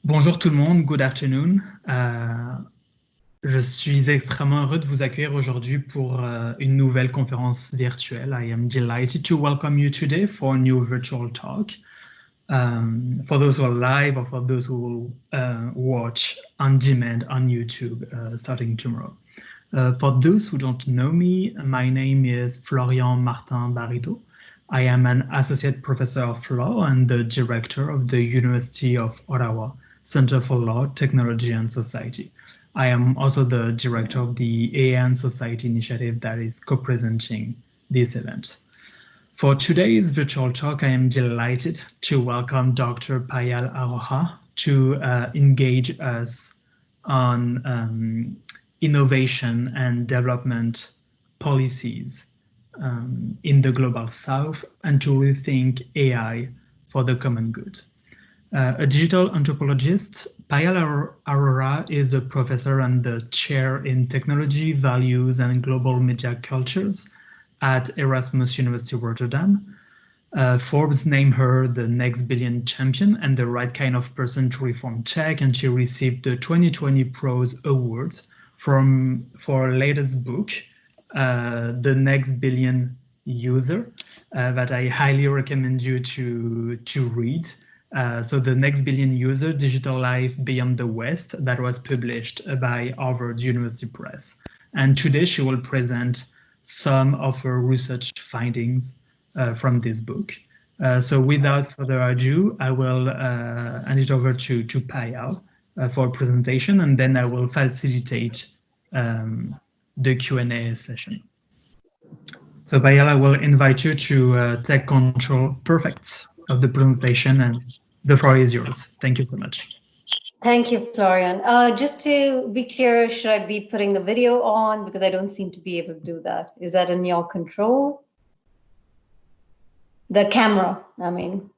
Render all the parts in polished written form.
Bonjour tout le monde, good afternoon. Je suis extrêmement heureux de vous accueillir aujourd'hui pour une nouvelle conférence virtuelle. I am delighted to welcome you today for a new virtual talk. For those who are live or for those who will watch on demand on YouTube starting tomorrow. For those who don't know me, my name is Florian Martin Barito. I am an associate professor of law and the director of the University of Ottawa Center for Law, Technology and Society. I am also the director of the AN Society initiative that is co-presenting this event. For today's virtual talk, I am delighted to welcome Dr. Payal Arora to engage us on innovation and development policies in the Global South and to rethink AI for the common good. A digital anthropologist, Payal Arora is a professor and the chair in technology, values, and global media cultures at Erasmus University Rotterdam. Forbes named her the next billion champion and the right kind of person to reform tech, and she received the 2020 Prose Award for her latest book, The Next Billion User, that I highly recommend you to read. So The Next Billion User, Digital Life Beyond the West, that was published by Harvard University Press. And today she will present some of her research findings from this book. So without further ado, I will hand it over to Payal for a presentation, and then I will facilitate the Q&A session. So Payal, I will invite you to take control, perfect, of the presentation, and the floor is yours. Thank you so much. Thank you, Florian. Just to be clear, should I be putting the video on? Because I don't seem to be able to do that. Is that in your control? The camera, I mean.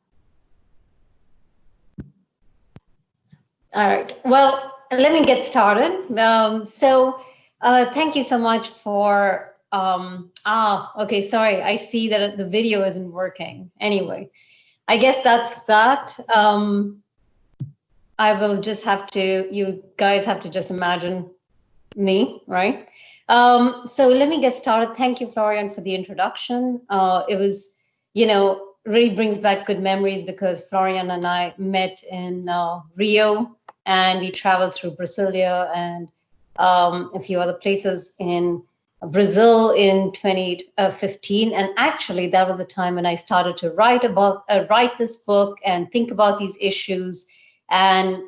All right, well, let me get started. Thank you so much for, okay, sorry, I see that the video isn't working. Anyway, I guess that's that. I will just have to, you guys have to just imagine me, right? So let me get started. Thank you, Florian, for the introduction. It was, really brings back good memories because Florian and I met in Rio, and we traveled through Brasilia and a few other places in Brazil in 2015. And actually that was the time when I started to write this book and think about these issues. And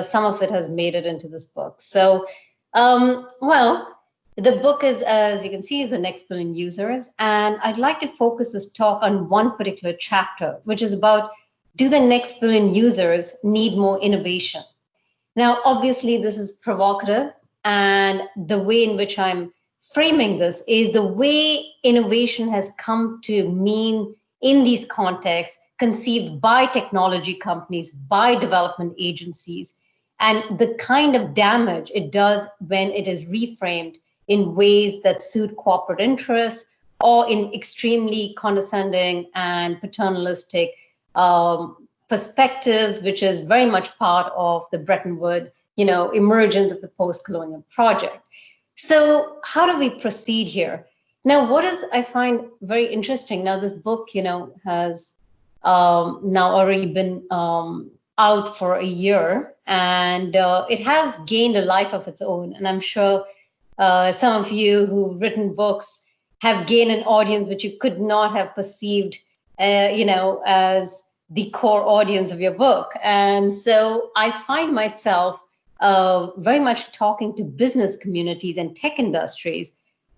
some of it has made it into this book. So, well, the book is, as you can see, is The Next Billion Users. And I'd like to focus this talk on one particular chapter, which is about, do the next billion users need more innovation? Now, obviously, this is provocative. And the way in which I'm framing this is the way innovation has come to mean in these contexts, conceived by technology companies, by development agencies, and the kind of damage it does when it is reframed in ways that suit corporate interests or in extremely condescending and paternalistic perspectives, which is very much part of the Bretton Woods, emergence of the post-colonial project. So how do we proceed here? Now, what is I find very interesting, now this book, has now already been out for a year, and it has gained a life of its own. And I'm sure some of you who've written books have gained an audience which you could not have perceived, as the core audience of your book. And so I find myself very much talking to business communities and tech industries.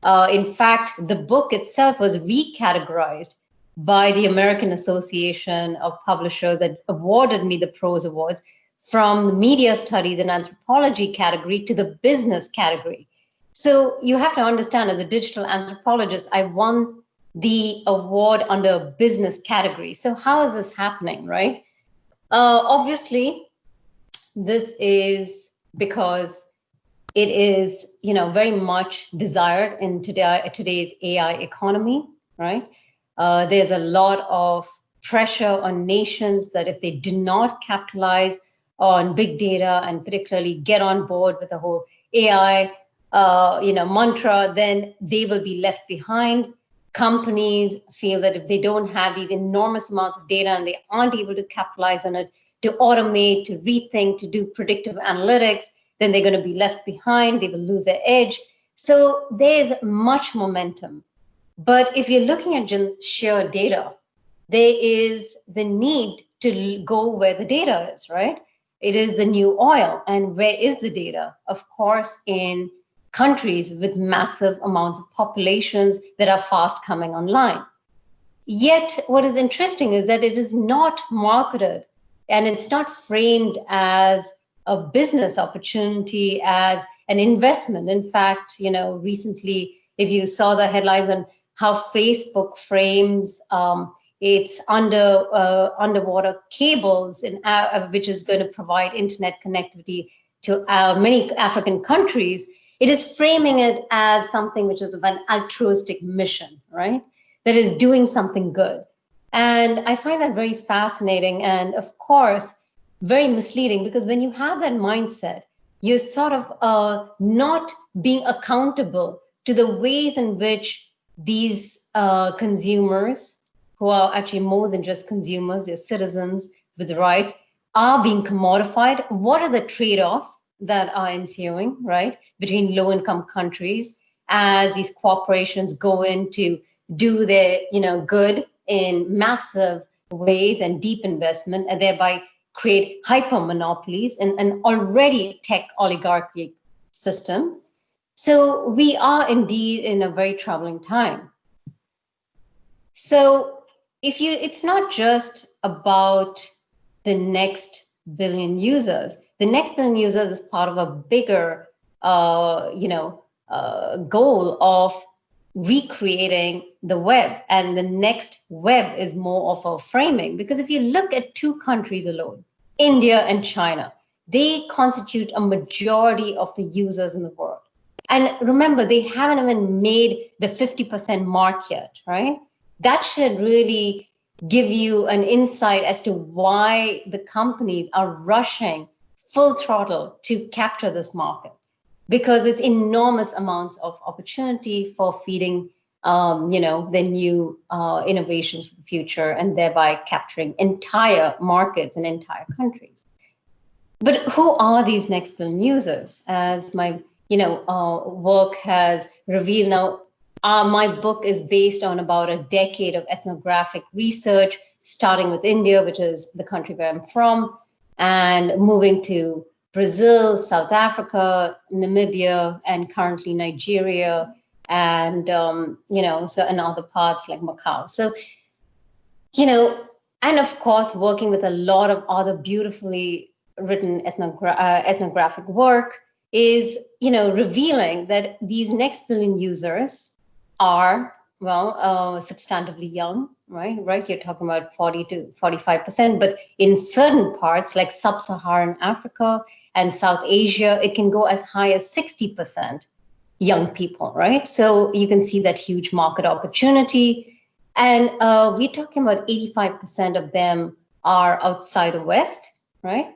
In fact, the book itself was recategorized by the American Association of Publishers that awarded me the Prose Awards from the media studies and anthropology category to the business category. So you have to understand, as a digital anthropologist, I won the award under business category. So how is this happening, right? Obviously, this is because it is, very much desired in today's AI economy, right? There's a lot of pressure on nations that if they do not capitalize on big data and particularly get on board with the whole AI, mantra, then they will be left behind. Companies feel that if they don't have these enormous amounts of data and they aren't able to capitalize on it, to automate, to rethink, to do predictive analytics, then they're going to be left behind. They will lose their edge. So there's much momentum. But if you're looking at sheer data, there is the need to go where the data is, right? It is the new oil. And where is the data? Of course, in countries with massive amounts of populations that are fast coming online. Yet, what is interesting is that it is not marketed and it's not framed as a business opportunity, as an investment. In fact, recently, if you saw the headlines on how Facebook frames its underwater cables, which is going to provide internet connectivity to many African countries, it is framing it as something which is of an altruistic mission, right? That is doing something good. And I find that very fascinating and, of course, very misleading, because when you have that mindset, you're sort of not being accountable to the ways in which these consumers, who are actually more than just consumers, they're citizens with rights, are being commodified. What are the trade-offs that are ensuing, right, between low-income countries as these corporations go in to do their, good in massive ways and deep investment, and thereby create hyper monopolies in an already tech oligarchy system. So we are indeed in a very troubling time. So it's not just about the next billion users. The next billion users is part of a bigger, goal of recreating the web. And the next web is more of a framing, because if you look at two countries alone, India and China, they constitute a majority of the users in the world. And remember, they haven't even made the 50% mark yet, right? That should really give you an insight as to why the companies are rushing full throttle to capture this market, because it's enormous amounts of opportunity for feeding, the new innovations for the future, and thereby capturing entire markets and entire countries. But who are these next billion users? As my work has revealed now, my book is based on about a decade of ethnographic research, starting with India, which is the country where I'm from, and moving to Brazil, South Africa, Namibia, and currently Nigeria, and and other parts like Macau. So, and of course, working with a lot of other beautifully written ethnographic work is, revealing that these next billion users are, substantively young, right? You're talking about 40 to 45%, but in certain parts like sub-Saharan Africa and South Asia, it can go as high as 60% young people, right? So you can see that huge market opportunity. And we're talking about 85% of them are outside the West, right?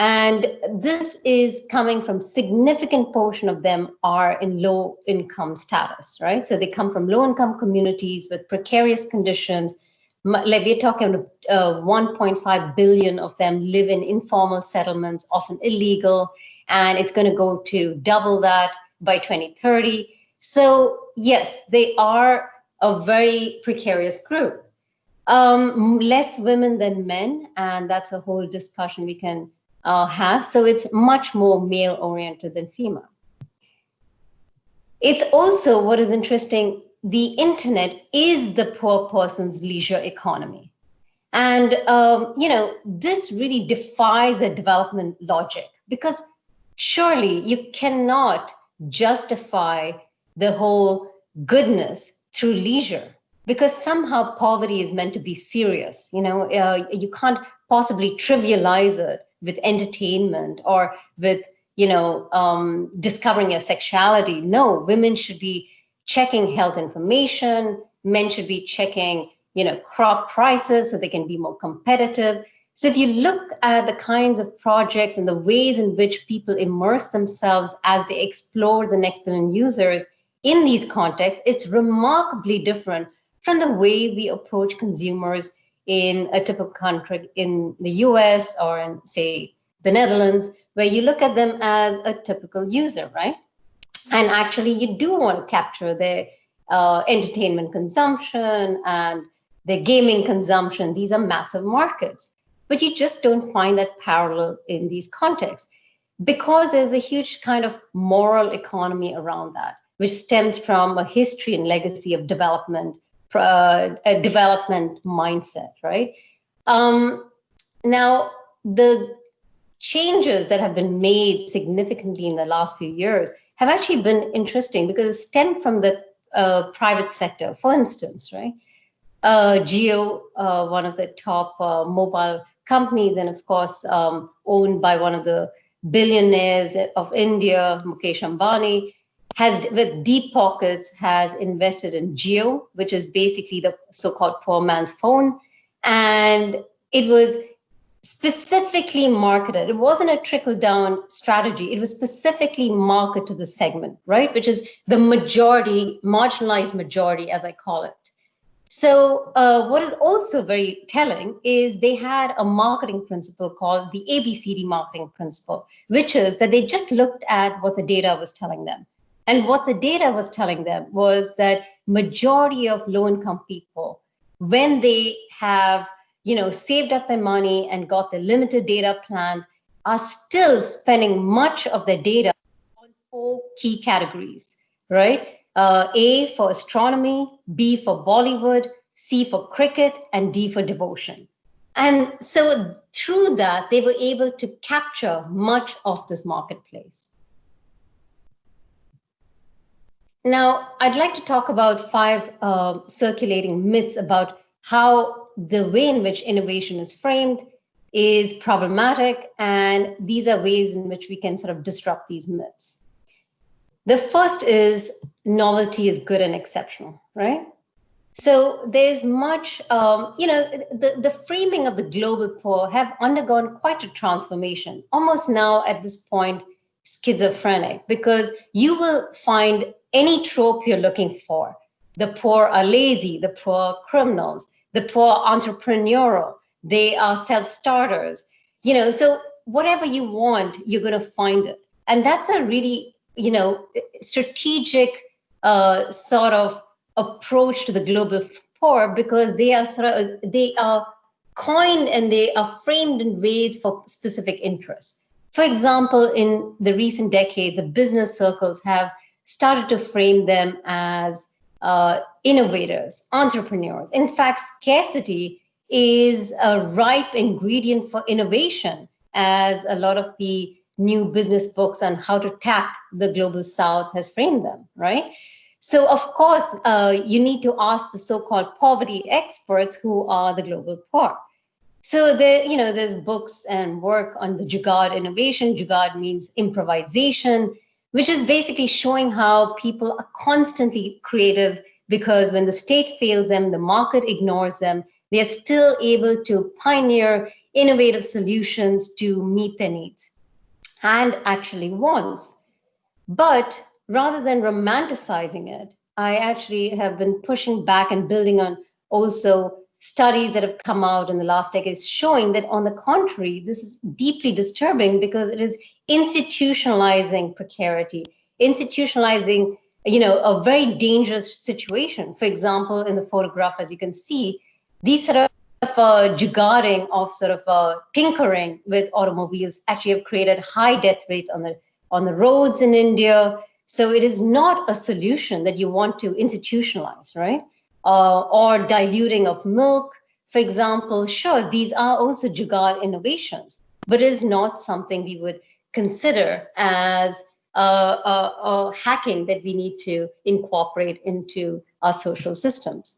And this is coming from significant portion of them are in low income status, right? So they come from low income communities with precarious conditions. Like we're talking 1.5 billion of them live in informal settlements, often illegal, and it's going to go to double that by 2030. So yes, they are a very precarious group. Less women than men, and that's a whole discussion we can have. So it's much more male oriented than female. It's also, what is interesting, the internet is the poor person's leisure economy. And, this really defies a development logic, because surely you cannot justify the whole goodness through leisure, because somehow poverty is meant to be serious. You can't possibly trivialize it with entertainment or with, discovering your sexuality. No, women should be checking health information. Men should be checking, crop prices so they can be more competitive. So if you look at the kinds of projects and the ways in which people immerse themselves as they explore the next billion users in these contexts, it's remarkably different from the way we approach consumers in a typical country in the US or in, say, the Netherlands, where you look at them as a typical user, right? And actually, you do want to capture their entertainment consumption and their gaming consumption. These are massive markets. But you just don't find that parallel in these contexts because there's a huge kind of moral economy around that, which stems from a history and legacy of development, a development mindset, right? Now, the changes that have been made significantly in the last few years have actually been interesting because it stemmed from the private sector. For instance, right? Jio, one of the top mobile companies, and of course, owned by one of the billionaires of India, Mukesh Ambani, has, with deep pockets, has invested in Jio, which is basically the so-called poor man's phone. And it was specifically marketed. It wasn't a trickle-down strategy. It was specifically marketed to the segment, right? Which is the majority, marginalized majority, as I call it. So what is also very telling is they had a marketing principle called the ABCD marketing principle, which is that they just looked at what the data was telling them. And what the data was telling them was that majority of low-income people, when they have saved up their money and got the limited data plans, are still spending much of their data on 4 key categories, right? A for astronomy, B for Bollywood, C for cricket, and D for devotion. And so through that, they were able to capture much of this marketplace. Now, I'd like to talk about 5 circulating myths about how the way in which innovation is framed is problematic, and these are ways in which we can sort of disrupt these myths. The first is novelty is good and exceptional, right? So there's much, the framing of the global poor have undergone quite a transformation, almost now at this point, schizophrenic, because you will find any trope you're looking for. The poor are lazy, the poor are criminals, the poor are entrepreneurial, they are self-starters. So whatever you want, you're going to find it. And that's a really, strategic sort of approach to the global poor, because they are coined and they are framed in ways for specific interests. For example, in the recent decades, the business circles have started to frame them as innovators, entrepreneurs. In fact, scarcity is a ripe ingredient for innovation, as a lot of the new business books on how to tap the global south has framed them, right? So of course, you need to ask the so-called poverty experts who are the global poor. So there's books and work on the Jugaad innovation. Jugaad means improvisation, which is basically showing how people are constantly creative, because when the state fails them, the market ignores them, they are still able to pioneer innovative solutions to meet their needs and actually wants. But rather than romanticizing it, I actually have been pushing back and building on also studies that have come out in the last decades showing that, on the contrary, this is deeply disturbing because it is institutionalizing precarity, institutionalizing, a very dangerous situation. For example, in the photograph, as you can see, these sort of jugaading of sort of tinkering with automobiles actually have created high death rates on the roads in India. So it is not a solution that you want to institutionalize, right? Or diluting of milk, for example. Sure, these are also jugaad innovations, but it is not something we would consider as a hacking that we need to incorporate into our social systems.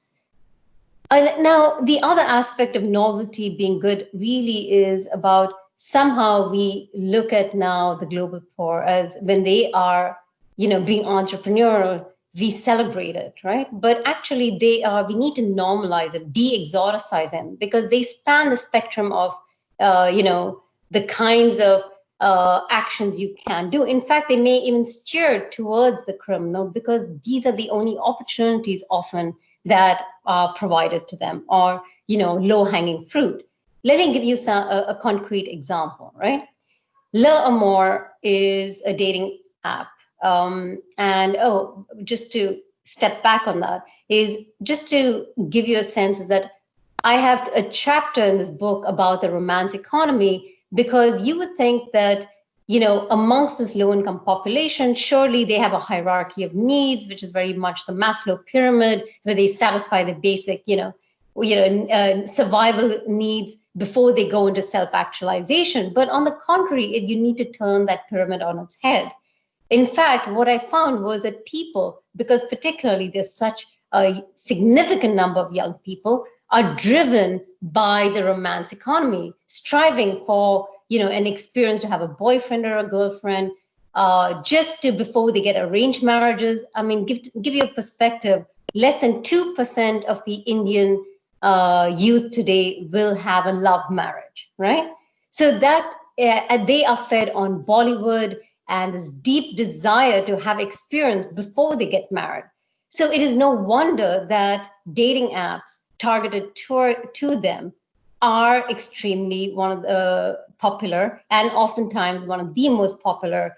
Now, the other aspect of novelty being good really is about somehow we look at now the global poor as when they are, being entrepreneurial, we celebrate it, right? But actually we need to normalize it, de-exoticize them, because they span the spectrum of the kinds of actions you can do. In fact, they may even steer towards the criminal because these are the only opportunities often that are provided to them, or low-hanging fruit. Let me give you a concrete example, right? Arora is a dating app. Just to step back on that, is just to give you a sense is that I have a chapter in this book about the romance economy, because you would think that, amongst this low-income population, surely they have a hierarchy of needs, which is very much the Maslow pyramid, where they satisfy the basic, survival needs before they go into self-actualization. But on the contrary, you need to turn that pyramid on its head. In fact, what I found was that people, because particularly there's such a significant number of young people, are driven by the romance economy, striving for, an experience to have a boyfriend or a girlfriend, before they get arranged marriages. I mean, give you a perspective, less than 2% of the Indian youth today will have a love marriage, right? So that they are fed on Bollywood and this deep desire to have experience before they get married. So it is no wonder that dating apps targeted to them are extremely one of the popular, and oftentimes one of the most popular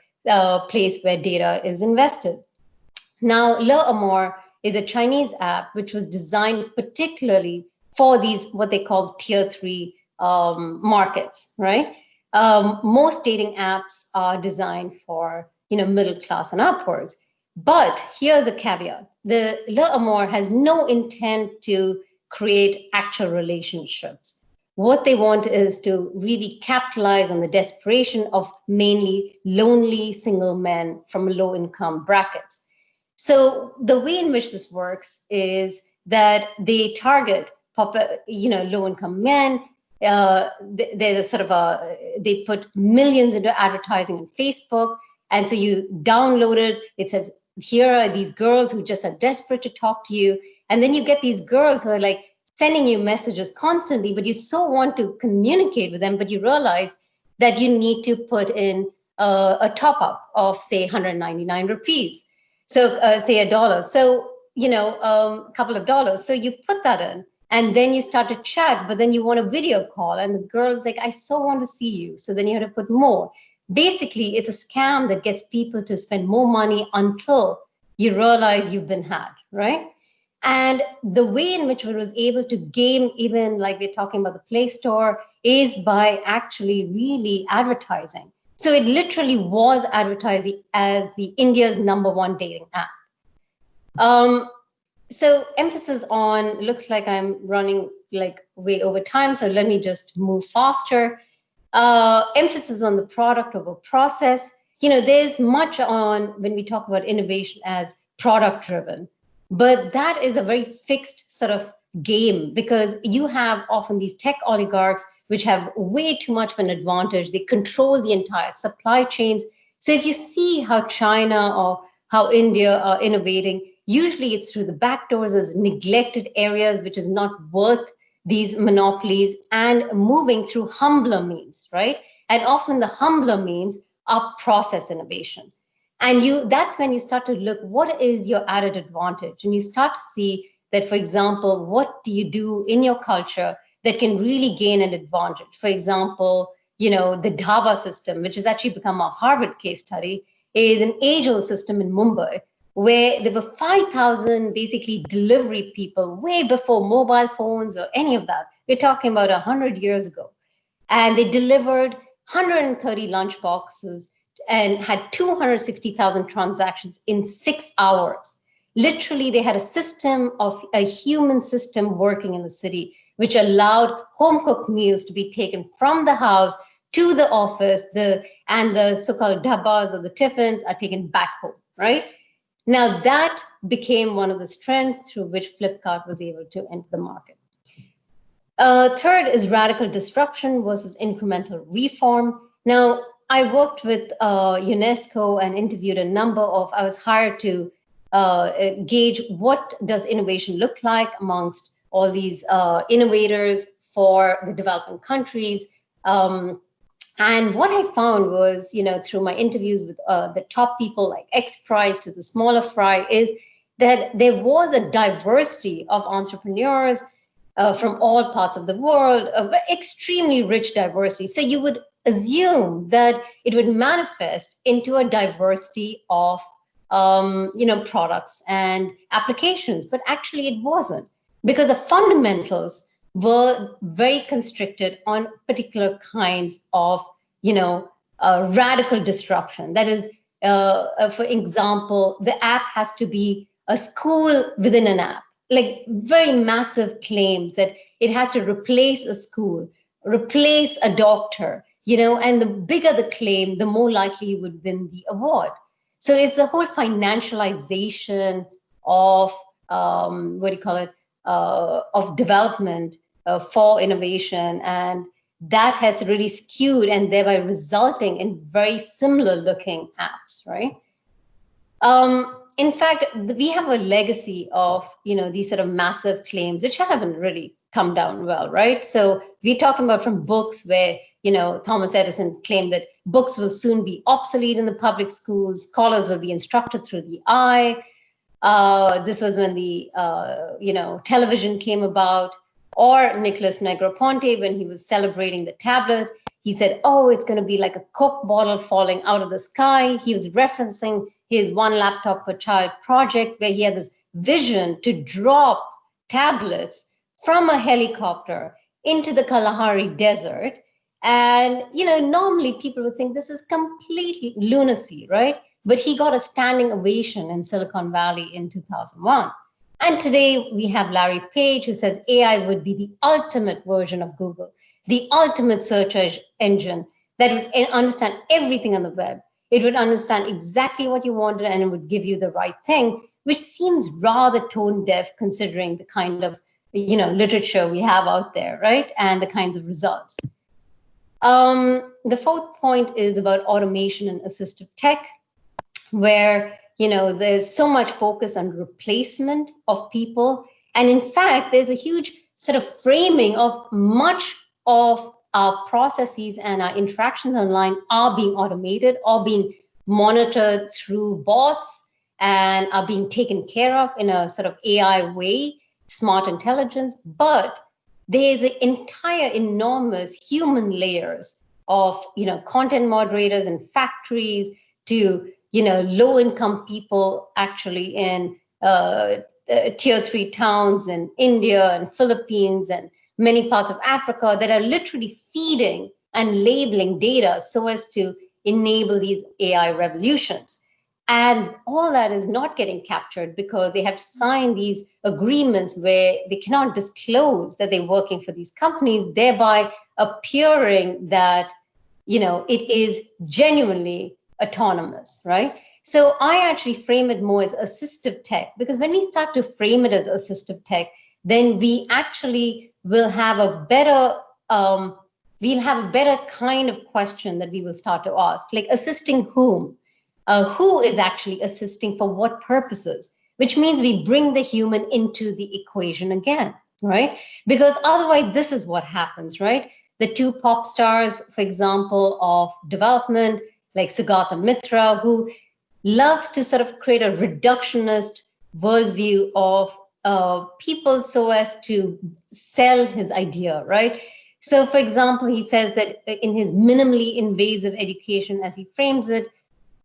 place where data is invested. Now, Arora is a Chinese app which was designed particularly for these, what they call tier 3 markets, right? Most dating apps are designed for, middle class and upwards. But here's a caveat. The Arora has no intent to create actual relationships. What they want is to really capitalize on the desperation of mainly lonely single men from low-income brackets. So the way in which this works is that they target low-income men. There's they put millions into advertising on Facebook, and so you download it. It says, here are these girls who just are desperate to talk to you, and then you get these girls who are like sending you messages constantly, but you so want to communicate with them, but you realize that you need to put in a top up of, say, 199 rupees. So say $1. So, a couple of dollars. So you put that in, and then you start to chat, but then you want a video call, and the girl's like, I so want to see you. So then you have to put more. Basically, it's a scam that gets people to spend more money until you realize you've been had, right? And the way in which it was able to game, even like we're talking about the Play Store, is by actually really advertising. So it literally was advertising as the India's #1 dating app. So emphasis on, looks like I'm running like way over time, so let me just move faster. Emphasis on the product over process. There's much on when we talk about innovation as product driven. But that is a very fixed sort of game, because you have often these tech oligarchs which have way too much of an advantage. They control the entire supply chains. So if you see how China or how India are innovating, usually it's through the back doors as neglected areas, which is not worth these monopolies, and moving through humbler means, right? And often the humbler means are process innovation. And that's when you start to look, what is your added advantage? And you start to see that, for example, what do you do in your culture that can really gain an advantage? For example, the dhaba system, which has actually become a Harvard case study, is an age-old system in Mumbai, where there were 5,000 basically delivery people way before mobile phones or any of that. We're talking about 100 years ago. And they delivered 130 lunch boxes and had 260,000 transactions in 6 hours. Literally, they had a human system working in the city, which allowed home-cooked meals to be taken from the house to the office, and the so-called dhabbas or the tiffins are taken back home, right? Now that became one of the strengths through which Flipkart was able to enter the market. Third is radical disruption versus incremental reform. Now, I worked with UNESCO and interviewed I was hired to gauge what does innovation look like amongst all these innovators for the developing countries. And what I found was, through my interviews with the top people like XPRIZE to the smaller fry, is that there was a diversity of entrepreneurs from all parts of the world, extremely rich diversity. So you would assume that it would manifest into a diversity of products and applications, but actually it wasn't, because the fundamentals were very constricted on particular kinds of radical disruption. That is, for example, the app has to be a school within an app, like very massive claims that it has to replace a school, replace a doctor, and the bigger the claim, the more likely you would win the award. So it's the whole financialization of of development for innovation, and that has really skewed and thereby resulting in very similar looking apps, right? In fact, we have a legacy of these sort of massive claims which haven't really come down well, right? So we're talking about from books where Thomas Edison claimed that books will soon be obsolete in the public schools, scholars will be instructed through the eye. This was when the television came about. Or Nicholas Negroponte, when he was celebrating the tablet, he said, oh, it's going to be like a Coke bottle falling out of the sky. He was referencing his One Laptop Per Child project, where he had this vision to drop tablets from a helicopter into the Kalahari Desert. And, normally people would think this is completely lunacy, right? But he got a standing ovation in Silicon Valley in 2001. And today we have Larry Page, who says AI would be the ultimate version of Google, the ultimate search engine that would understand everything on the web. It would understand exactly what you wanted and it would give you the right thing, which seems rather tone deaf considering the kind of literature we have out there, right? And the kinds of results. The fourth point is about automation and assistive tech, where there's so much focus on replacement of people. And in fact, there's a huge sort of framing of much of our processes and our interactions online are being automated or being monitored through bots and are being taken care of in a sort of AI way, smart intelligence. But there's an entire enormous human layers of, content moderators and factories to low-income people actually in tier 3 towns in India and Philippines and many parts of Africa that are literally feeding and labeling data so as to enable these AI revolutions. And all that is not getting captured because they have signed these agreements where they cannot disclose that they're working for these companies, thereby appearing that, it is genuinely autonomous, right? So I actually frame it more as assistive tech, because when we start to frame it as assistive tech, then we actually will have a better, kind of question that we will start to ask, like assisting whom? Who is actually assisting for what purposes? Which means we bring the human into the equation again, right? Because otherwise, this is what happens, right? The two pop stars, for example, of development, like Sugata Mitra, who loves to sort of create a reductionist worldview of people so as to sell his idea, right? So, for example, he says that in his minimally invasive education, as he frames it,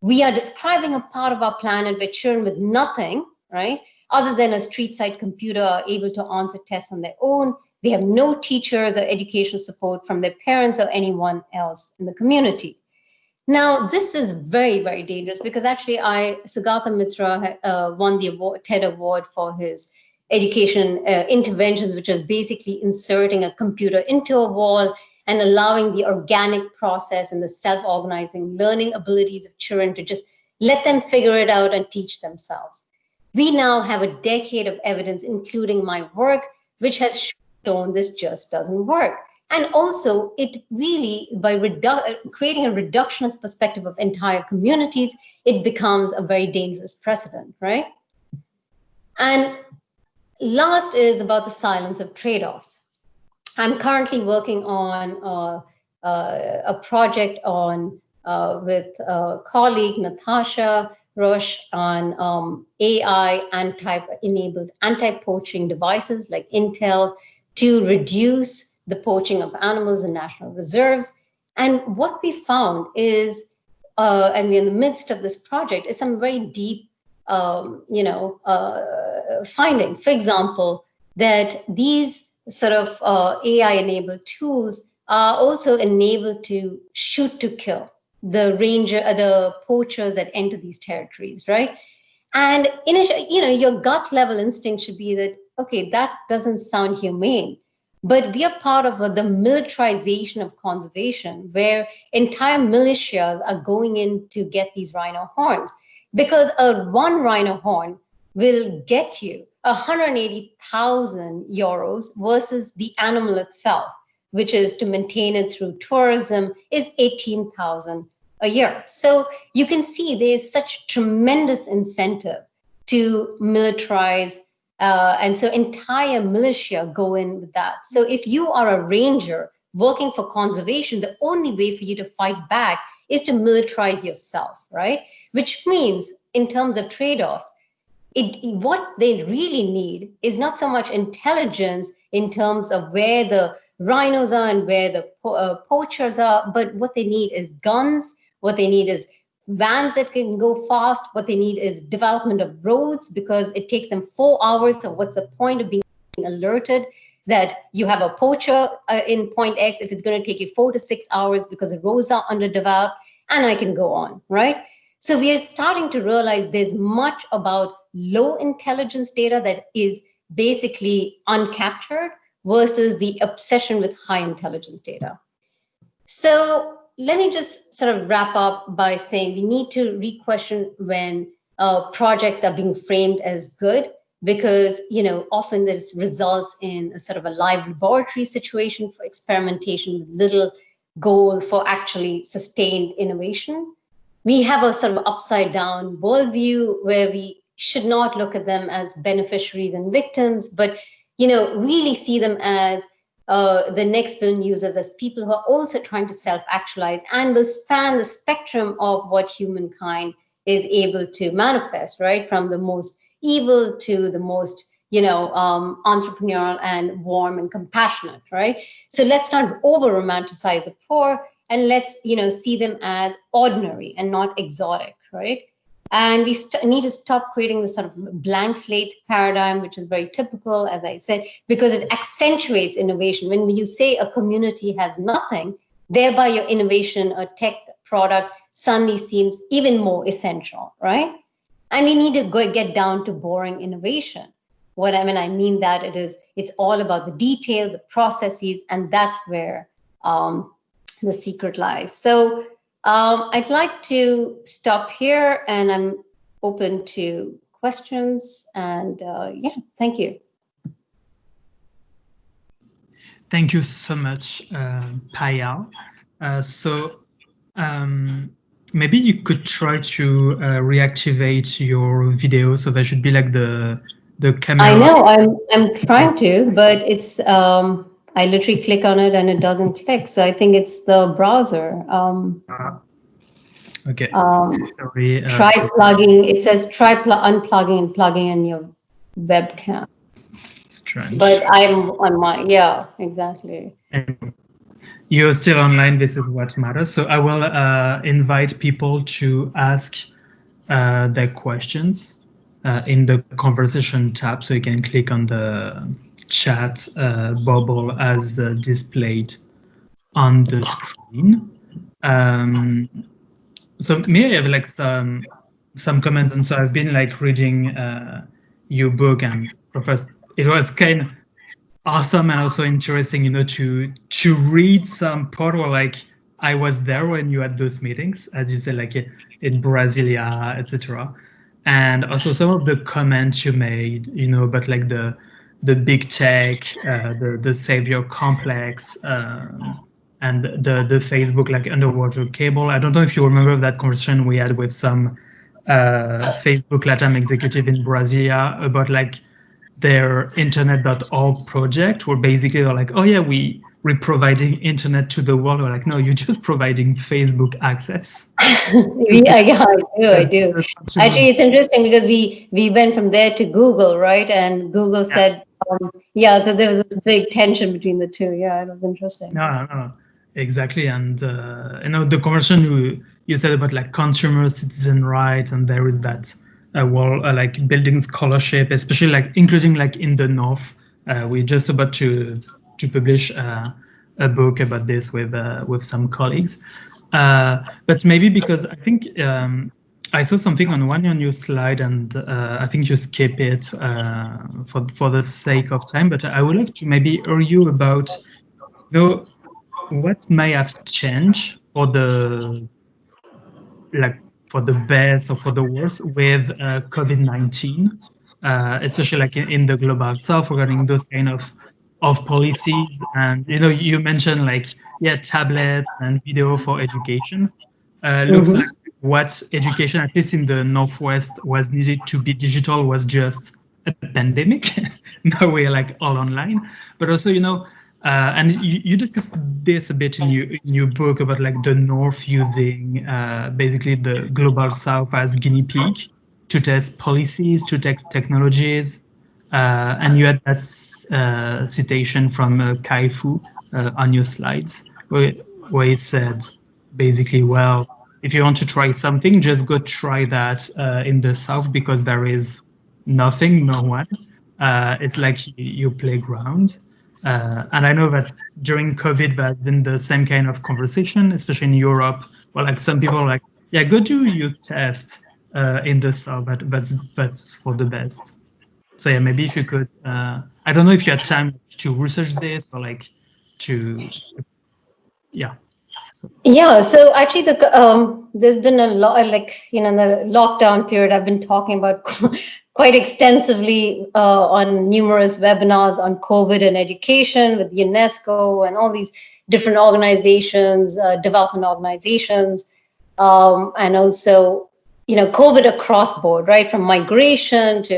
we are describing a part of our planet where children with nothing, right, other than a street side computer are able to answer tests on their own. They have no teachers or educational support from their parents or anyone else in the community. Now, this is very, very dangerous because actually Sugata Mitra won the TED Award for his education interventions, which is basically inserting a computer into a wall and allowing the organic process and the self-organizing learning abilities of children to just let them figure it out and teach themselves. We now have a decade of evidence, including my work, which has shown this just doesn't work. And also, it really, by creating a reductionist perspective of entire communities, it becomes a very dangerous precedent, right? And last is about the silence of trade-offs. I'm currently working on a project on with colleague Natasha Roche on AI enabled anti-poaching devices like Intel to reduce the poaching of animals in national reserves. And what we found is, and we're in the midst of this project, is some very deep, findings. For example, that these sort of AI-enabled tools are also enabled to shoot to kill the poachers that enter these territories, right? And your gut level instinct should be that, okay, that doesn't sound humane. But we are part of the militarization of conservation, where entire militias are going in to get these rhino horns, because one rhino horn will get you 180,000 euros versus the animal itself, which is to maintain it through tourism, is 18,000 a year. So you can see there's such tremendous incentive to militarize, and so entire militia go in with that. So if you are a ranger working for conservation, the only way for you to fight back is to militarize yourself, right? Which means in terms of trade-offs, what they really need is not so much intelligence in terms of where the rhinos are and where the poachers are, but what they need is guns. What they need is vans that can go fast. What they need is development of roads, because it takes them 4 hours. So what's the point of being alerted that you have a poacher in point X if it's going to take you 4 to 6 hours because the roads are underdeveloped? And I can go on, right? So we are starting to realize there's much about low intelligence data that is basically uncaptured versus the obsession with high intelligence data. So let me just sort of wrap up by saying we need to re-question when projects are being framed as good, because often this results in a sort of a live laboratory situation for experimentation with little goal for actually sustained innovation. We have a sort of upside down worldview where we should not look at them as beneficiaries and victims, but really see them as the next billion users, as people who are also trying to self-actualize and will span the spectrum of what humankind is able to manifest, right? From the most evil to the most, entrepreneurial and warm and compassionate, right? So let's not over-romanticize the poor, and let's, see them as ordinary and not exotic, right? And we need to stop creating this sort of blank slate paradigm, which is very typical, as I said, because it accentuates innovation. When you say a community has nothing, thereby your innovation or tech product suddenly seems even more essential, right? And we need to get down to boring innovation. I mean that it's all about the details, the processes, and that's where the secret lies. So I'd like to stop here, and I'm open to questions. And thank you. Thank you so much, Payal. Maybe you could try to reactivate your video, so there should be like the camera. I know, I'm trying to, but it's I literally click on it and it doesn't click. So I think it's the browser. Okay. Sorry. Try plugging. It says try unplugging and plugging in your webcam. Strange. But I'm on my, yeah, exactly. And you're still online. This is what matters. So I will invite people to ask their questions in the conversation tab. So you can click on the chat bubble as displayed on the screen. So me, I have like some comments, and so I've been like reading your book, and so first it was kind of awesome and also interesting, to read some part where like I was there when you had those meetings, as you said, like in Brasilia, etc. And also some of the comments you made, about like the big tech, the savior complex, and the Facebook like underwater cable. I don't know if you remember that conversation we had with some Facebook LATAM executive in Brasilia about like their internet.org project, where basically they're like, oh yeah, we we're providing internet to the world. We're like, no, you're just providing Facebook access. Yeah, I do. Actually, it's interesting because we went from there to Google, right? And Google said, yeah, so there was this big tension between the two. Yeah, it was interesting. No, exactly. And the conversation you said about like consumer citizen rights, and there is that like building scholarship, especially like including like in the North. We're just about to publish a book about this with some colleagues. But maybe because I think I saw something on your slide, and I think you skip it for the sake of time. But I would like to maybe hear you about what may have changed for the best or for the worst with COVID-19, especially like in the global south regarding those kind of policies. And you mentioned like tablets and video for education. Looks like what education, at least in the Northwest, was needed to be digital was just a pandemic. Now we're like all online, but also and you discussed this a bit in your book about like the North using basically the global South as guinea pig to test policies, to test technologies, and you had that citation from Kai Fu on your slides where it said basically, well, if you want to try something, just go try that in the South because there is nothing, no one. It's like your playground. And I know that during COVID, there's been the same kind of conversation, especially in Europe, where like some people are like, yeah, go do your test in the South, but that's for the best. So yeah, maybe if you could, I don't know if you had time to research this or like Yeah, so actually there's been a lot, like, in the lockdown period, I've been talking about quite extensively on numerous webinars on COVID and education with UNESCO and all these different organizations, development organizations, and also, COVID across board, right? From migration to,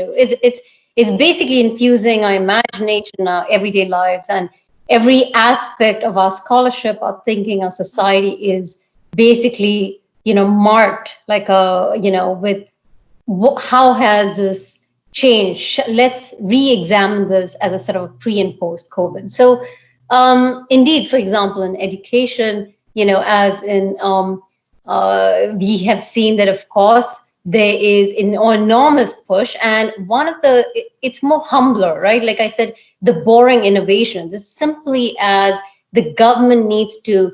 it's basically infusing our imagination in our everyday lives, and every aspect of our scholarship, our thinking, our society is basically, marked like with how has this changed? Let's re-examine this as a sort of pre and post COVID. So indeed, for example, in education, as in we have seen that, of course, there is an enormous push, and it's more humbler, right? Like I said, the boring innovations. It's simply as the government needs to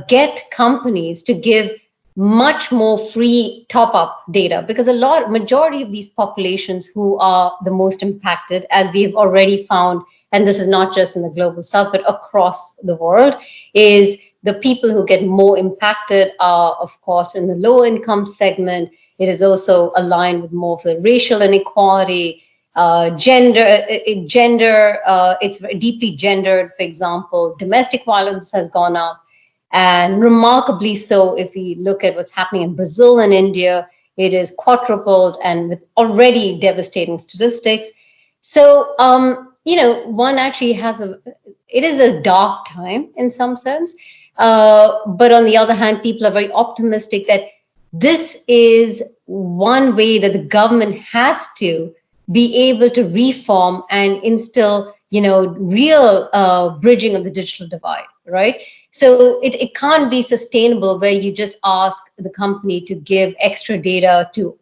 get companies to give much more free top-up data, because majority of these populations who are the most impacted, as we've already found, and this is not just in the global south, but across the world, is the people who get more impacted are, of course, in the lower income segment. It is also aligned with more of the racial inequality, gender. It's deeply gendered. For example, domestic violence has gone up, and remarkably so. If we look at what's happening in Brazil and India, it is quadrupled, and with already devastating statistics. So, one actually it is a dark time in some sense. But on the other hand, people are very optimistic that this is one way that the government has to be able to reform and instill, real bridging of the digital divide, right? So it can't be sustainable where you just ask the company to give extra data to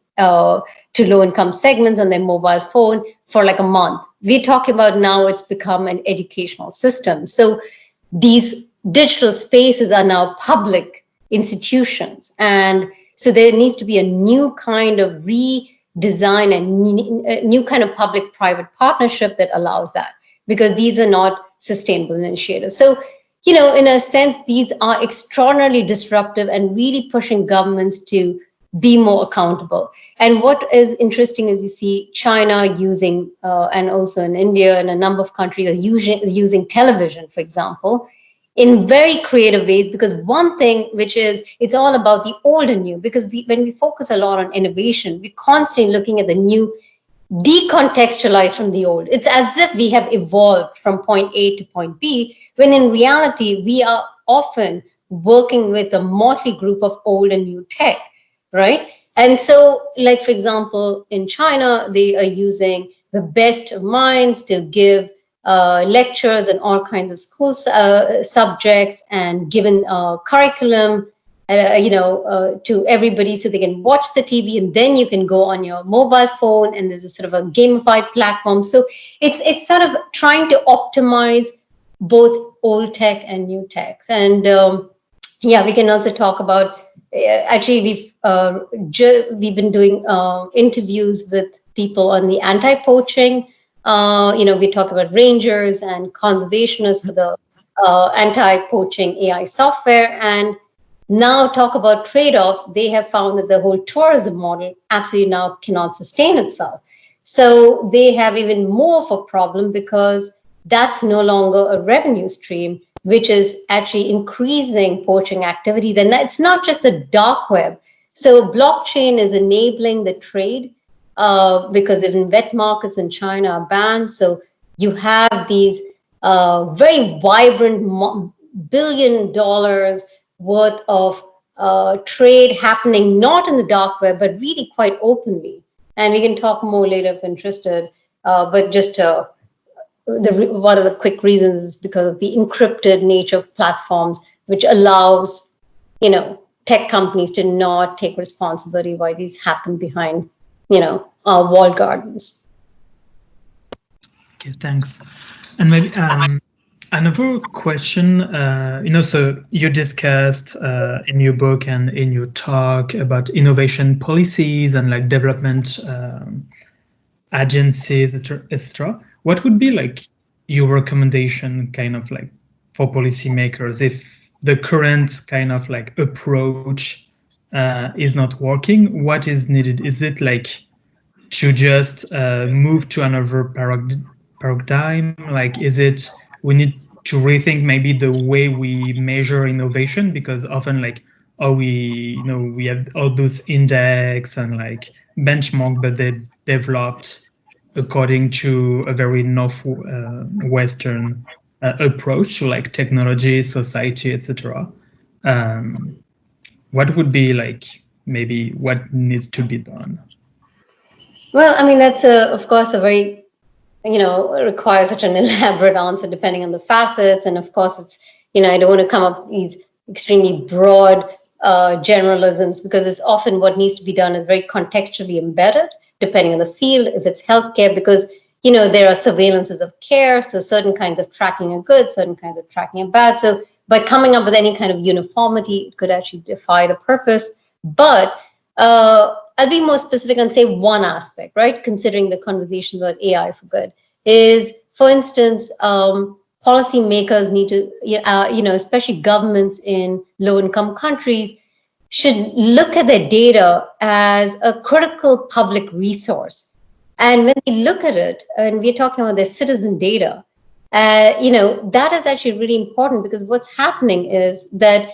low-income segments on their mobile phone for like a month. We're talking about now it's become an educational system. So these digital spaces are now public institutions. And so there needs to be a new kind of redesign and a new kind of public-private partnership that allows that, because these are not sustainable initiatives. So, in a sense, these are extraordinarily disruptive and really pushing governments to be more accountable. And what is interesting is you see China using, and also in India and a number of countries are using television, for example, in very creative ways, because one thing which is, it's all about the old and new, because when we focus a lot on innovation, we're constantly looking at the new decontextualized from the old. It's as if we have evolved from point A to point B, when in reality, we are often working with a motley group of old and new tech, right? And so, like, for example, in China, they are using the best of minds to give lectures and all kinds of school subjects and given curriculum, to everybody so they can watch the TV, and then you can go on your mobile phone and there's a sort of a gamified platform. So it's sort of trying to optimize both old tech and new tech. And we can also talk about, actually we've been doing interviews with people on the anti-poaching. We talk about rangers and conservationists for the anti-poaching AI software, and now talk about trade-offs. They have found that the whole tourism model absolutely now cannot sustain itself. So they have even more of a problem, because that's no longer a revenue stream, which is actually increasing poaching activities. And it's not just the dark web. So blockchain is enabling the trade, because even wet markets in China are banned. So you have these very vibrant $1 billion worth of trade happening, not in the dark web, but really quite openly. And we can talk more later if interested. But just one of the quick reasons is because of the encrypted nature of platforms, which allows tech companies to not take responsibility why these happen behind walled gardens. Okay, thanks. And maybe another question, so you discussed in your book and in your talk about innovation policies and like development agencies, etc. What would be like your recommendation kind of like for policymakers if the current kind of like approach is not working? What is needed? Is it like to just move to another paradigm? Like, is it we need to rethink maybe the way we measure innovation, because often like we have all those index and like benchmark, but they developed according to a very Western approach to like technology, society, etc. What would be like maybe what needs to be done? Well, I mean, that's of course a very requires such an elaborate answer depending on the facets. And of course, it's, I don't want to come up with these extremely broad generalisms, because it's often what needs to be done is very contextually embedded, depending on the field. If it's healthcare, because, there are surveillances of care. So certain kinds of tracking are good, certain kinds of tracking are bad. So by coming up with any kind of uniformity, it could actually defy the purpose. But I'll be more specific and say one aspect, right? Considering the conversation about AI for good is, for instance, policymakers need to, especially governments in low-income countries, should look at their data as a critical public resource. And when they look at it, and we're talking about their citizen data, that is actually really important, because what's happening is that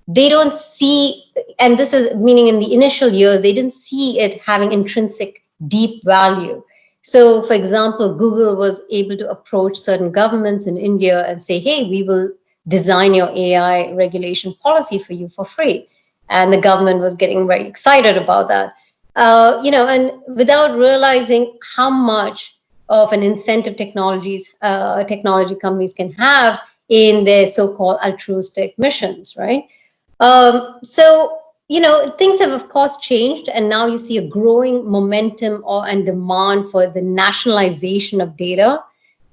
they don't see, and this is meaning in the initial years, they didn't see it having intrinsic deep value. So, for example, Google was able to approach certain governments in India and say, hey, we will design your AI regulation policy for you for free. And the government was getting very excited about that. And without realizing how much of an incentive technology companies can have in their so-called altruistic missions, right? So, things have, of course, changed. And now you see a growing momentum and demand for the nationalization of data.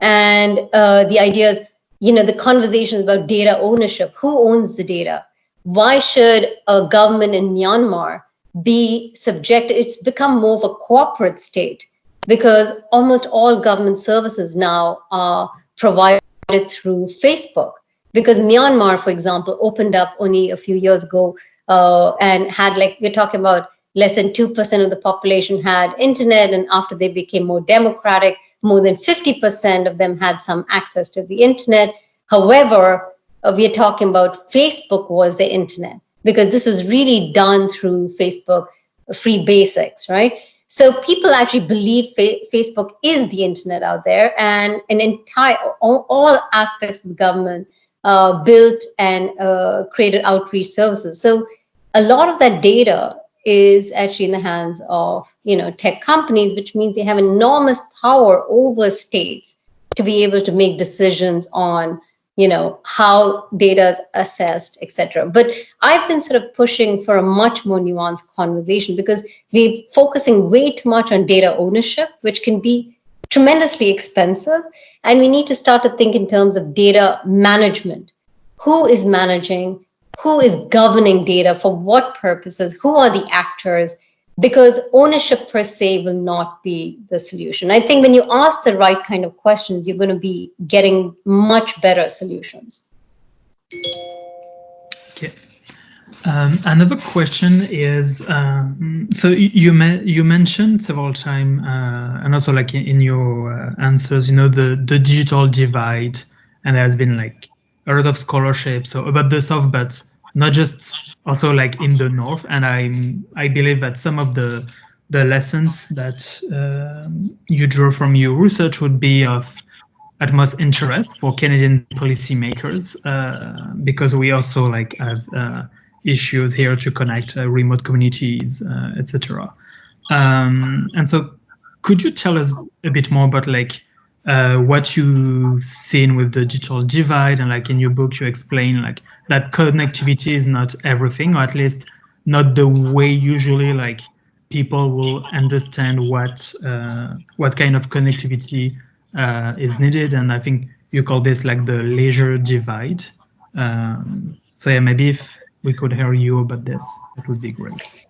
And the idea is, the conversations about data ownership. Who owns the data? Why should a government in Myanmar be subjected? It's become more of a corporate state, because almost all government services now are provided through Facebook. Because Myanmar, for example, opened up only a few years ago and had, like, we're talking about less than 2% of the population had internet. And after they became more democratic, more than 50% of them had some access to the internet. However, we're talking about Facebook was the internet, because this was really done through Facebook free basics, right? So people actually believe Facebook is the internet out there, and an entire all aspects of the government built and created outreach services. So a lot of that data is actually in the hands of tech companies, which means they have enormous power over states to be able to make decisions on how data is assessed, etc. But I've been sort of pushing for a much more nuanced conversation, because we're focusing way too much on data ownership, which can be tremendously expensive. And we need to start to think in terms of data management. Who is managing? Who is governing data? For what purposes? Who are the actors? Because ownership per se will not be the solution. I think when you ask the right kind of questions, you're going to be getting much better solutions. Okay. Another question is, so you mentioned several times, and also like in your answers, the digital divide, and there has been like a lot of scholarship about the South, but not just also like in the North. And I believe that some of the lessons that you draw from your research would be of utmost interest for Canadian policymakers, because we also like have issues here to connect remote communities, etc. And so could you tell us a bit more about like what you've seen with the digital divide? And like in your book, you explain like that connectivity is not everything, or at least not the way usually like people will understand what kind of connectivity is needed. And I think you call this like the leisure divide. So yeah, maybe if we could hear you about this, that would be great.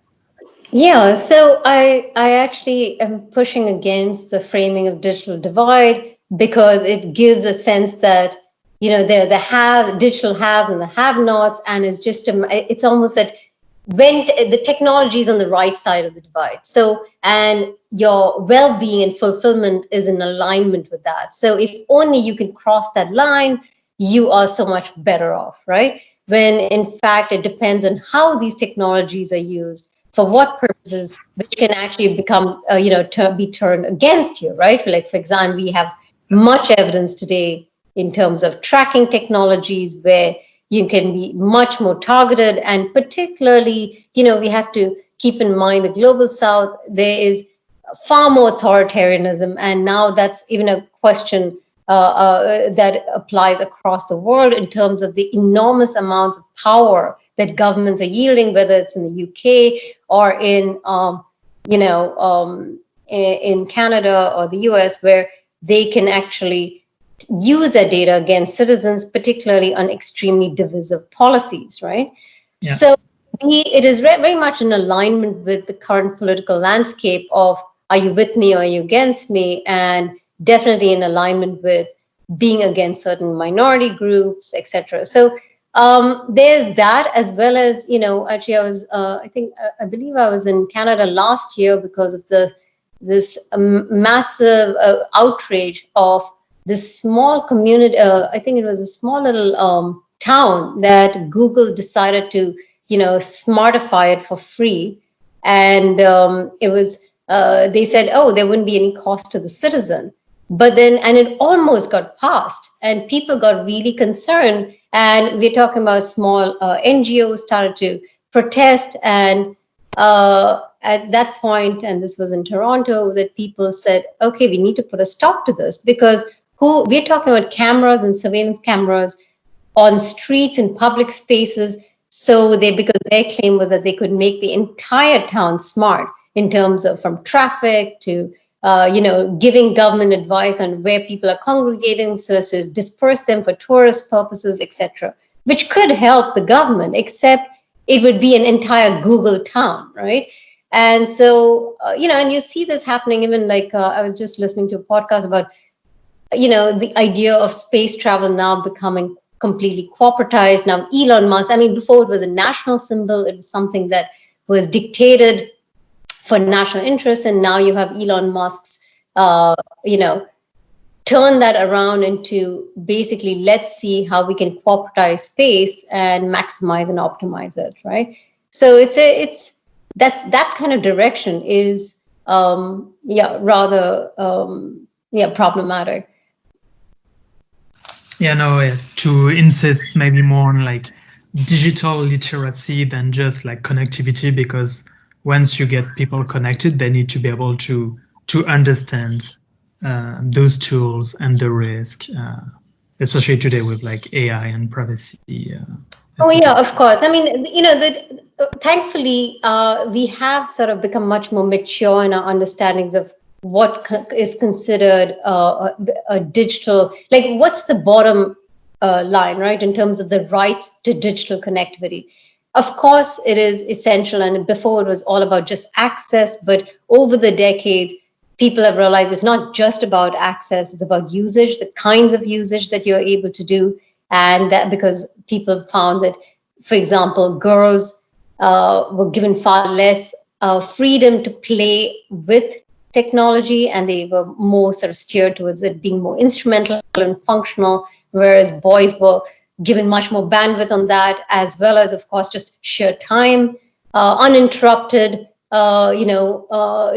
Yeah, so I actually am pushing against the framing of digital divide, because it gives a sense that there are the digital haves and the have-nots, and it's almost that when the technology is on the right side of the divide, so and your well-being and fulfillment is in alignment with that. So if only you can cross that line, you are so much better off, right? When in fact it depends on how these technologies are used, for what purposes, which can actually become, be turned against you, right? Like, for example, we have much evidence today in terms of tracking technologies where you can be much more targeted. And particularly, we have to keep in mind the global South, there is far more authoritarianism. And now that's even a question that applies across the world in terms of the enormous amounts of power that governments are yielding, whether it's in the UK or in Canada or the US, where they can actually use their data against citizens, particularly on extremely divisive policies, right? Yeah. So it is very much in alignment with the current political landscape of, are you with me or are you against me? And definitely in alignment with being against certain minority groups, etc. So there's that, as well as, actually I was, I believe I was in Canada last year because of this massive outrage of this small community. I think it was a small little town that Google decided to, smartify it for free. And it was, they said, oh, there wouldn't be any cost to the citizen. But then, and it almost got passed, and people got really concerned. And we're talking about small NGOs started to protest. And at that point, and this was in Toronto, that people said, okay, we need to put a stop to this, because we're talking about cameras and surveillance cameras on streets and public spaces. So because their claim was that they could make the entire town smart in terms of from traffic to giving government advice on where people are congregating so as to disperse them for tourist purposes, etc., which could help the government, except it would be an entire Google town, right? And so, and you see this happening even like, I was just listening to a podcast about, the idea of space travel now becoming completely corporatized. Now, Elon Musk, before it was a national symbol, it was something that was dictated for national interest, and now you have Elon Musk's, turn that around into basically, let's see how we can corporatize space and maximize and optimize it, right? So it's that kind of direction is rather problematic. Yeah, no, to insist maybe more on like digital literacy than just like connectivity, because once you get people connected, they need to be able to understand those tools and the risk, especially today with like AI and privacy. Oh yeah, of course. I mean, thankfully, we have sort of become much more mature in our understandings of what is considered a digital, like what's the bottom line, right, in terms of the rights to digital connectivity. Of course, it is essential, and before it was all about just access, but over the decades, people have realized it's not just about access, it's about usage, the kinds of usage that you're able to do, and that because people found that, for example, girls were given far less freedom to play with technology, and they were more sort of steered towards it being more instrumental and functional, whereas boys were given much more bandwidth on that, as well as, of course, just sheer time, uninterrupted,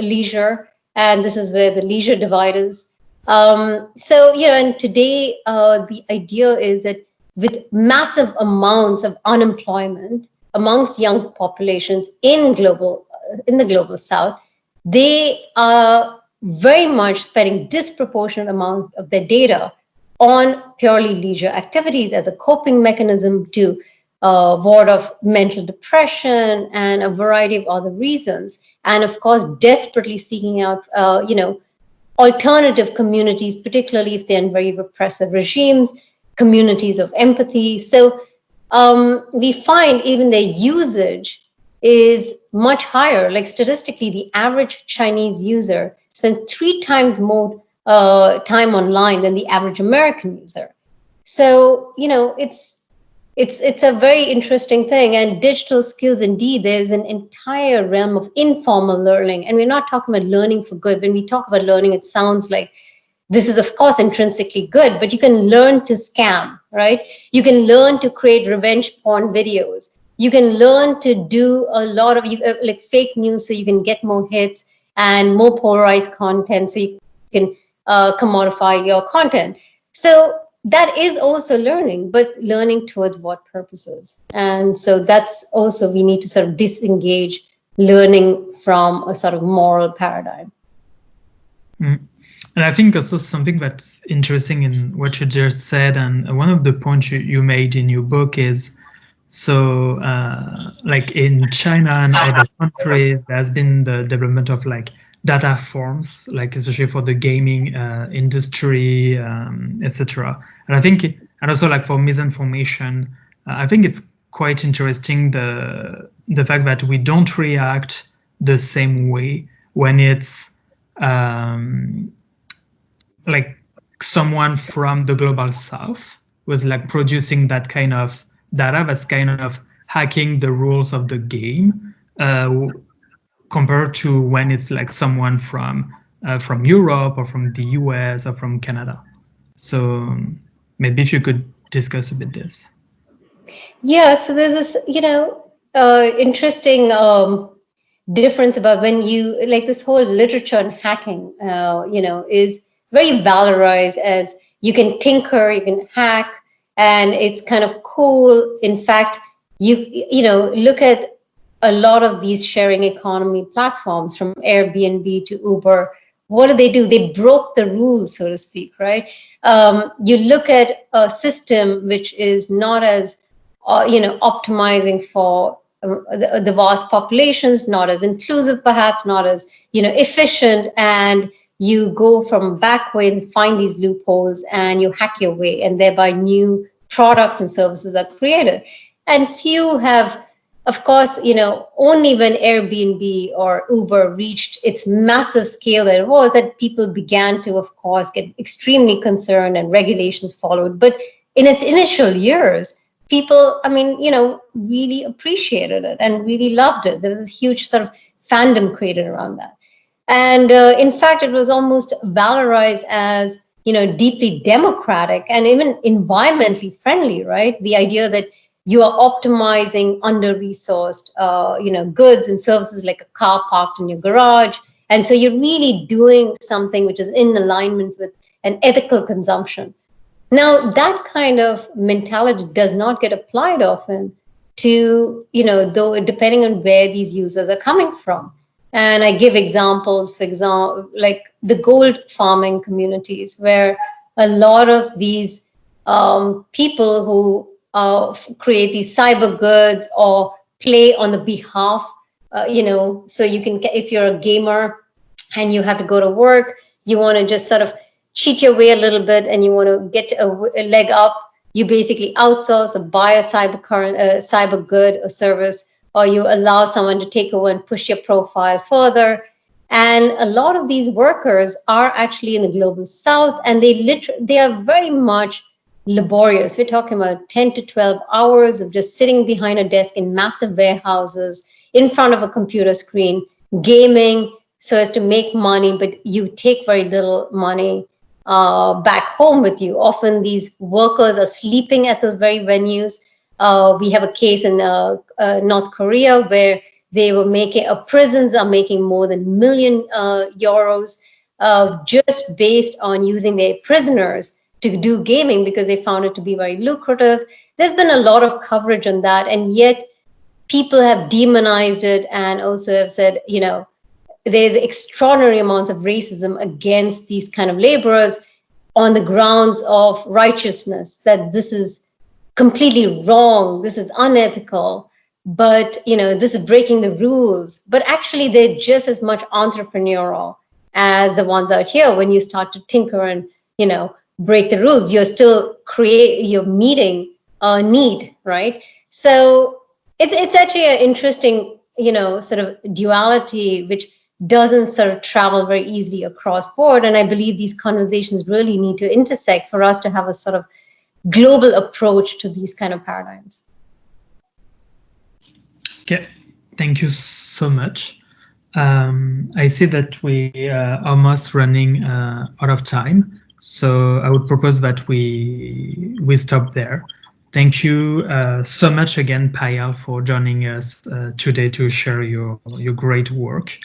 leisure. And this is where the leisure divide is. And today the idea is that with massive amounts of unemployment amongst young populations in the global South, they are very much spending disproportionate amounts of their data on purely leisure activities as a coping mechanism to ward off mental depression and a variety of other reasons. And of course, desperately seeking out, alternative communities, particularly if they're in very repressive regimes, communities of empathy. So we find even their usage is much higher. Like statistically, the average Chinese user spends 3 times more time online than the average American user. So, it's a very interesting thing. And digital skills, indeed, there's an entire realm of informal learning. And we're not talking about learning for good. When we talk about learning, it sounds like this is, of course, intrinsically good, but you can learn to scam, right? You can learn to create revenge porn videos. You can learn to do a lot of like fake news so you can get more hits and more polarized content so you can commodify your content. So that is also learning, but learning towards what purposes? And so that's also, we need to sort of disengage learning from a sort of moral paradigm. Mm. And I think also something that's interesting in what you just said, and one of the points you made in your book is, so like in China and other countries, there's been the development of like data forms, like especially for the gaming industry, etc. And I think, and also like for misinformation, I think it's quite interesting the fact that we don't react the same way when it's like someone from the global South was like producing that kind of data that's kind of hacking the rules of the game, compared to when it's like someone from Europe or from the US or from Canada. So maybe if you could discuss a bit this. Yeah, so there's this, interesting difference about when you, like this whole literature on hacking, is very valorized as you can tinker, you can hack, and it's kind of cool. In fact, you look at a lot of these sharing economy platforms from Airbnb to Uber. What do? They broke the rules, so to speak, right? You look at a system which is not as, optimizing for the vast populations, not as inclusive, perhaps not as, efficient, and you go from back way and find these loopholes and you hack your way, and thereby new products and services are created. And few have, of course, only when Airbnb or Uber reached its massive scale that it was, that people began to, of course, get extremely concerned and regulations followed. But in its initial years, people, really appreciated it and really loved it. There was this huge sort of fandom created around that. And in fact, it was almost valorized as, deeply democratic and even environmentally friendly, right? The idea that you are optimizing under-resourced, goods and services like a car parked in your garage, And so you're really doing something which is in alignment with an ethical consumption. Now, that kind of mentality does not get applied often to, though depending on where these users are coming from. And I give examples, for example, like the gold farming communities, where a lot of these people who create these cyber goods or play on the behalf, so you can, if you're a gamer and you have to go to work, you want to just sort of cheat your way a little bit and you want to get a leg up, you basically outsource or buy a cyber good or service, or you allow someone to take over and push your profile further. And a lot of these workers are actually in the global south, and they are very much laborious. We're talking about 10 to 12 hours of just sitting behind a desk in massive warehouses in front of a computer screen, gaming so as to make money, but you take very little money back home with you. Often these workers are sleeping at those very venues. We have a case in North Korea where they were prisons are making more than €1 million just based on using their prisoners to do gaming because they found it to be very lucrative. There's been a lot of coverage on that, and yet people have demonized it and also have said, there's extraordinary amounts of racism against these kind of laborers on the grounds of righteousness, that this is completely wrong, this is unethical, but this is breaking the rules. But actually they're just as much entrepreneurial as the ones out here. When you start to tinker and break the rules, you're meeting a need, right? So it's actually an interesting sort of duality which doesn't sort of travel very easily across board. And I believe these conversations really need to intersect for us to have a sort of global approach to these kind of paradigms. Okay, thank you so much. I see that we are almost running out of time, so I would propose that we stop there. Thank you so much again, Payal, for joining us today to share your great work.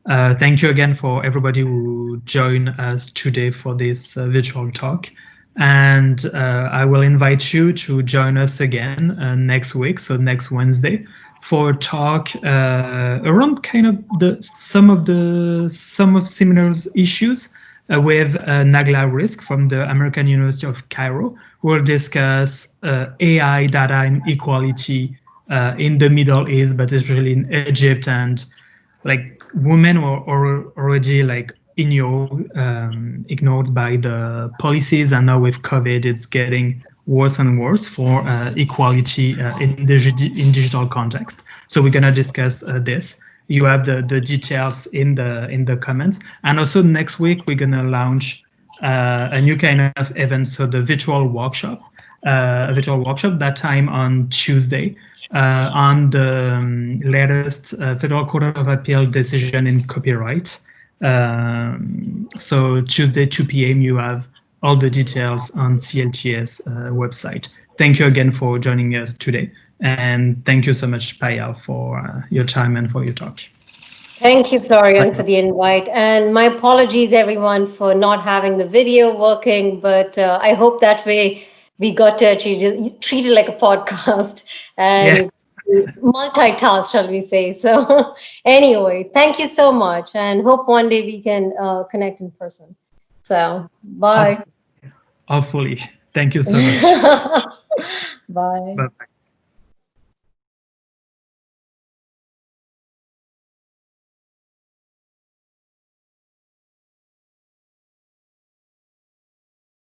Thank you again for everybody who joined us today for this virtual talk. And I will invite you to join us again next week, so next Wednesday, for a talk around kind of some of similar issues with Nagla Risk from the American University of Cairo. We'll discuss AI, data, and equality in the Middle East, but especially in Egypt, and like women were already like ignored by the policies, and now with COVID, it's getting worse and worse for equality in digital context. So we're gonna discuss this. You have the details in the comments, and also next week we're gonna launch a new kind of event, so the virtual workshop, that time on Tuesday, on the latest Federal Court of Appeal decision in copyright. So Tuesday, 2 p.m. you have all the details on CLTS website. Thank you again for joining us today. And thank you so much, Payal, for your time and for your talk. Thank you, Florian, for the invite. And my apologies, everyone, for not having the video working, but I hope that way we got to treat it like a podcast and yes, multitask, shall we say. So anyway, thank you so much, and hope one day we can connect in person. So bye. Hopefully. Thank you so much. Bye. Bye-bye.